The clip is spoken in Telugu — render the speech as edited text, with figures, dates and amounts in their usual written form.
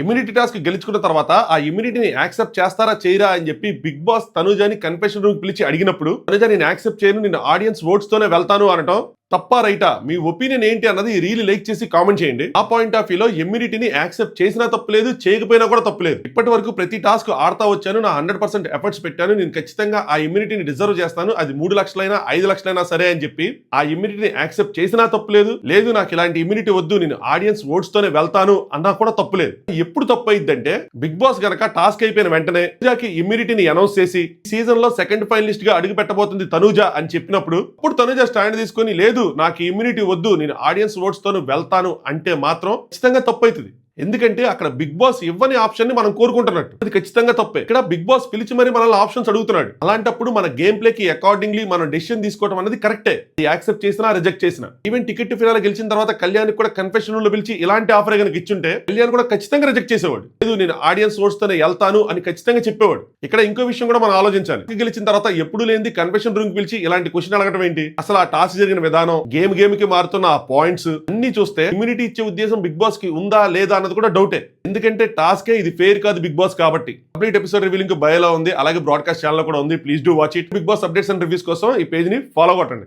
ఇమ్యూనిటీ టాస్క్ గెలుచుకున్న తర్వాత ఆ ఇమ్యూనిటీని యాక్సెప్ట్ చేస్తారా చేయరా అని చెప్పి బిగ్ బాస్ తనుజాని కన్ఫెషన్ రూమ్ పిలిచి అడిగినప్పుడు తనుజా నేను యాక్సెప్ట్ చేయను, నేను ఆడియన్స్ ఓట్స్ తోనే వెళ్తాను అనటం తప్పా రైటా? మీ ఒపీనియన్ ఏంటి అన్నది రీల్ లైక్ చేసి కామెంట్ చేయండి. ఆ పాయింట్ ఆఫ్ వ్యూలో ఇమ్యూనిటీని యాక్సెప్ట్ చేసినా తప్పలేదు, చేయకపోయినా కూడా తప్పలేదు. ఇప్పటి వరకు ప్రతి టాస్క్ ఆడుతా వచ్చాను, నా 100% ఎఫర్ట్స్ పెట్టాను, నేను ఖచ్చితంగా ఆ ఇమ్యూనిటీని డిజర్వ్ చేస్తాను, అది 3 లక్షలైనా 5 లక్షలైనా సరే అని చెప్పి ఆ ఇమ్యూనిటీని యాక్సెప్ట్ చేసినా తప్పలేదు. లేదు నాకు ఇలాంటి ఇమ్యూనిటీ వద్దు, నేను ఆడియన్స్ ఓట్స్ తోనే వెళ్తాను అన్నా కూడా తప్పులేదు. ఎప్పుడు తప్పు అయిందంటే బిగ్ బాస్ గనక టాస్క్ అయిపోయిన వెంటనే తనుజాకి ఇమ్యూనిటీని అనౌన్స్ చేసి సీజన్ లో సెకండ్ ఫైనలిస్ట్ గా అడుగు పెట్టబోతుంది తనుజ అని చెప్పినప్పుడు అప్పుడు తనుజ స్టాండ్ తీసుకొని లేదు నాకు ఇమ్యూనిటీ వద్దు, నేను ఆడియన్స్ ఓట్స్ తోను వెళ్తాను అంటే మాత్రం ఖచ్చితంగా తప్పు అవుతుంది. ఎందుకంటే అక్కడ బిగ్ బాస్ ఇవ్వని ఆప్షన్ ని మనం కోరుకుంటున్నట్టు, అది ఖచ్చితంగా తప్పే. ఇక్కడ బిగ్ బాస్ పిలిచి మరి మనల్ని ఆప్షన్స్ అడుగుతున్నాడు. అలాంటప్పుడు మన గేమ్ ప్లే కి అకార్డింగ్లీ మనం డెసిషన్ తీసుకోవడం అనేది కరెక్టే. యాక్సెప్ట్ చేసినా రిజెక్ట్ చేసినా. ఈవెన్ టికెట్ ఫినాల్ గెలిచిన తర్వాత కళ్యాణ్ కూడా కన్ఫెషన్ లో పిలిచి ఇలాంటి ఆఫర్ కనుక ఇచ్చుంటే కళ్యాణ్ కూడా ఖచ్చితంగా రిజెక్ట్ చేసేవాడు. లేదు నేను ఆడియన్స్ ఓట్స్ తోనే వెళ్తాను అని ఖచ్చితంగా చెప్పేవాడు. ఇక్కడ ఇంకో విషయం కూడా మనం ఆలోచించాలి. గెలిచిన తర్వాత ఎప్పుడు లేనిది కన్ఫెషన్ రూమ్ పిలిచి ఇలాంటి క్వశ్చన్ అడగడం ఏంటి? అసలు ఆ టాస్క్ జరిగిన విధానం, గేమ్ కి మారుతున్న ఆ పాయింట్స్ అన్ని చూస్తే ఇమ్యూనిటీ ఇచ్చే ఉద్దేశం బిగ్ బాస్ కి ఉందా లేదా అన్నది కూడా డౌటే. ఎందుకంటే టాస్కే ఇది ఫెయిర్ కాదు బిగ్ బాస్ కాబట్టి. కంప్లీట్ ఎపిసోడ్ రివ్యూ లింక్ బయోలో ఉంది, అలాగే బ్రాడ్కాస్ట్ ఛానల్ కూడా ఉంది. Please do watch it. Big Boss updates and reviews కోసం ఈ పేజ్ ని ఫాలో కొట్టండి.